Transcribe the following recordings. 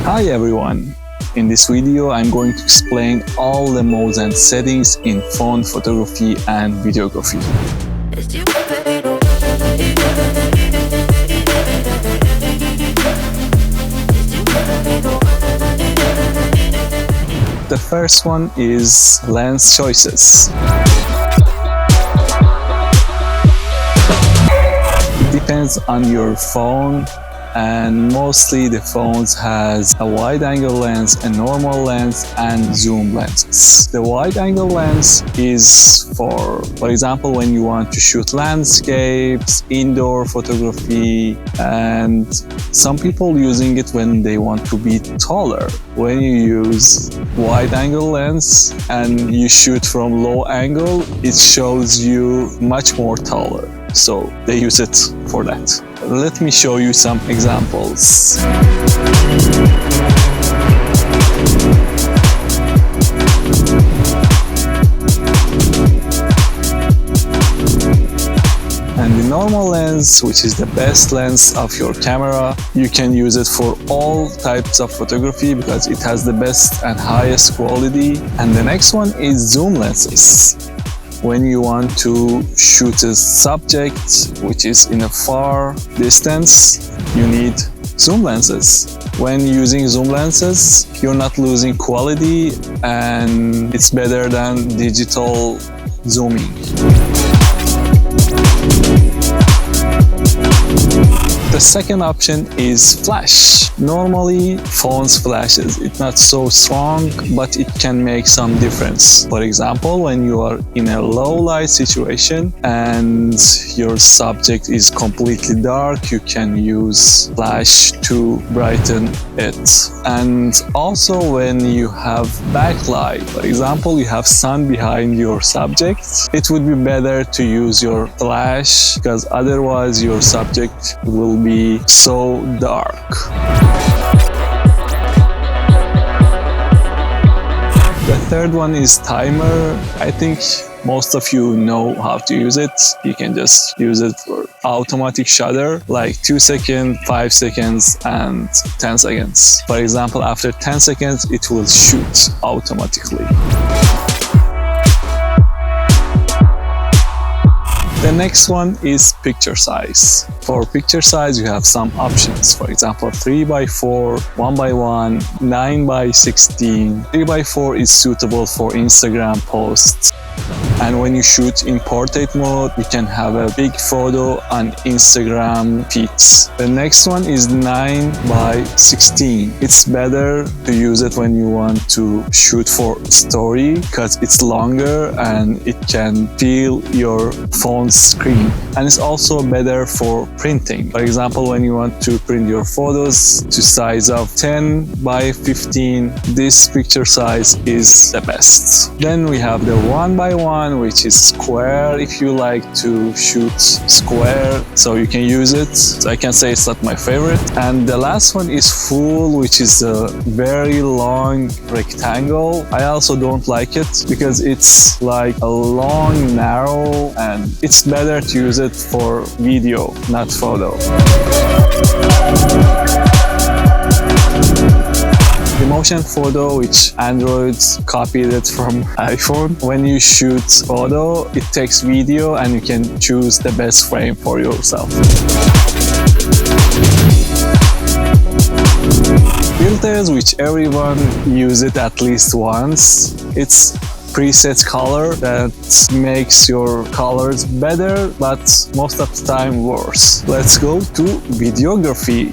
Hi everyone! In this video, I'm going to explain all the modes and settings in phone photography and videography. The first one is lens choices. It depends on your phone, and mostly the phones has a wide angle lens, a normal lens, and zoom lenses. The wide angle lens is for example, when you want to shoot landscapes, indoor photography, and some people using it when they want to be taller. When you use wide angle lens and you shoot from low angle, it shows you much more taller. So they use it for that. Let me show you some examples. And the normal lens, which is the best lens of your camera, you can use it for all types of photography because it has the best and highest quality. And the next one is zoom lenses. When you want to shoot a subject which is in a far distance, you need zoom lenses. When using zoom lenses, you're not losing quality and it's better than digital zooming. The second option is flash. Normally, phones flashes. It's not so strong, but it can make some difference. For example, when you are in a low light situation and your subject is completely dark, you can use flash to brighten it. And also when you have backlight, for example, you have sun behind your subject, it would be better to use your flash because otherwise your subject will be so dark. The third one is timer. I think most of you know how to use it. You can just use it for automatic shutter, like 2 seconds, 5 seconds, and 10 seconds. For example, after 10 seconds, it will shoot automatically. The next one is picture size. For picture size, you have some options. For example, 3x4, 1x1, 9x16. 3x4 is suitable for Instagram posts. And when you shoot in portrait mode, you can have a big photo on Instagram feeds. The next one is 9x16. It's better to use it when you want to shoot for story because it's longer and it can fill your phone screen. And it's also better for printing. For example, when you want to print your photos to size of 10x15, this picture size is the best. Then we have the 1x1, which is square if you like to shoot square, so you can use it. So I can say it's not my favorite. And the last one is full, which is a very long rectangle. I also don't like it because it's like a long, narrow, and it's better to use it for video, not photo. The motion photo, which Android copied it from iPhone. When you shoot photo, it takes video and you can choose the best frame for yourself. Filters, which everyone uses it at least once. It's preset color that makes your colors better, but most of the time worse. Let's go to videography.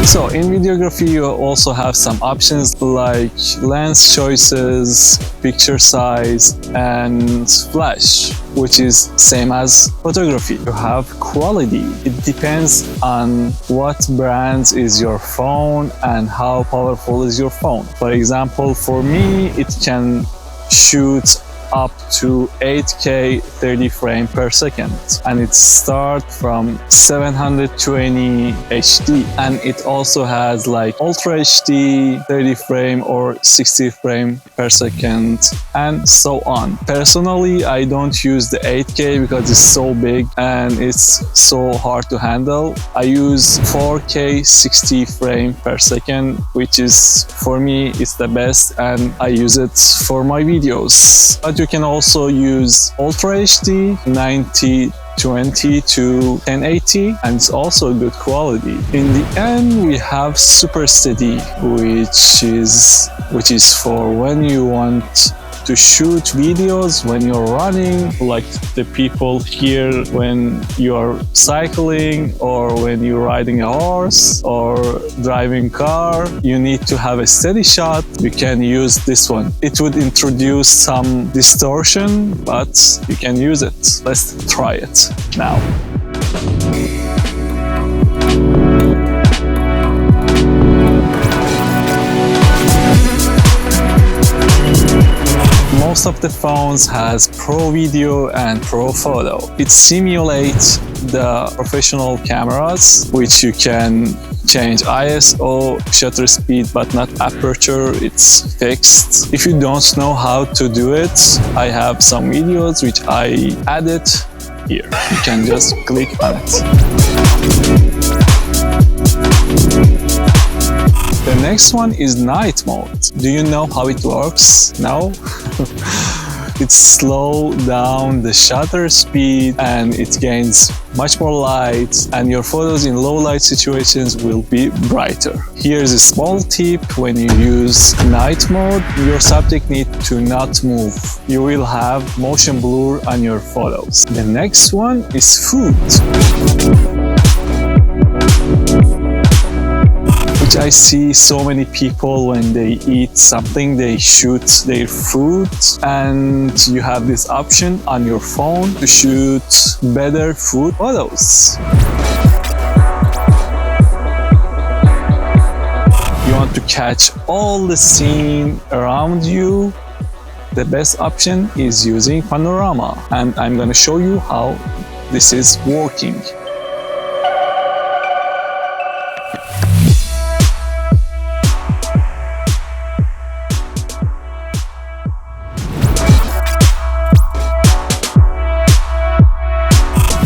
So in videography, you also have some options like lens choices, picture size, and flash, which is same as photography. You have quality. It depends on what brand is your phone and how powerful is your phone. For example, for me, it can shoot up to 8K 30 frames per second, and it starts from 720 HD, and it also has like Ultra HD 30 frame or 60 frame per second, and so on. Personally, I don't use the 8K because it's so big and it's so hard to handle. I use 4K 60 frame per second, which is, for me, it's the best, and I use it for my videos. But you can also use Ultra HD 9020 to 1080, and it's also good quality. In the end, we have Super Steady, which is for when you want to shoot videos when you're running, like the people here when you're cycling or when you're riding a horse or driving car. You need to have a steady shot. You can use this one. It would introduce some distortion, but you can use it. Let's try it now. Most of the phones has Pro Video and Pro Photo. It simulates the professional cameras, which you can change ISO, shutter speed, but not aperture. It's fixed. If you don't know how to do it, I have some videos which I added here. You can just click on it. The next one is night mode. Do you know how it works? No? It slows down the shutter speed and it gains much more light, and your photos in low light situations will be brighter. Here's a small tip: when you use night mode, your subject needs to not move. You will have motion blur on your photos. The next one is food, which I see so many people when they eat something, they shoot their food, and you have this option on your phone to shoot better food photos. You want to catch all the scene around you. The best option is using panorama, and I'm going to show you how this is working.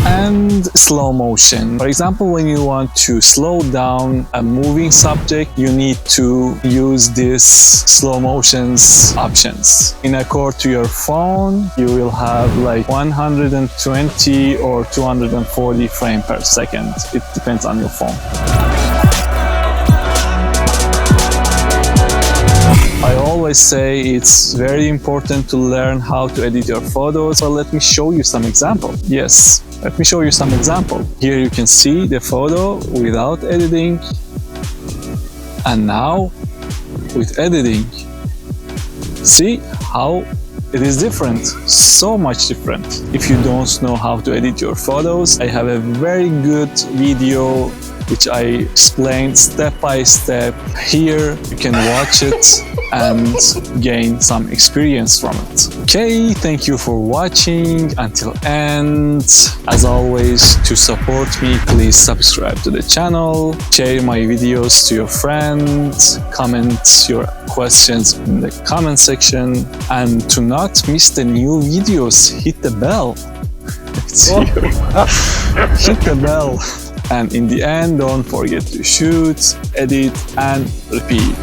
And slow motion. For example, when you want to slow down a moving subject, you need to use this slow motions options. In accord to your phone, you will have like 120 or 240 frames per second. It depends on your phone. I always say it's very important to learn how to edit your photos, so let me show you some example. Yes, let me show you some example. Here you can see the photo without editing, and now with editing. See how it is different, so much different. If you don't know how to edit your photos, I have a very good video which I explained step by step. Here you can watch it and gain some experience from it. Okay, thank you for watching until end. As always, to support me, please subscribe to the channel, share my videos to your friends, comment your questions in the comment section, and to not miss the new videos, hit the bell. Hit the bell. And in the end, don't forget to shoot, edit, and repeat.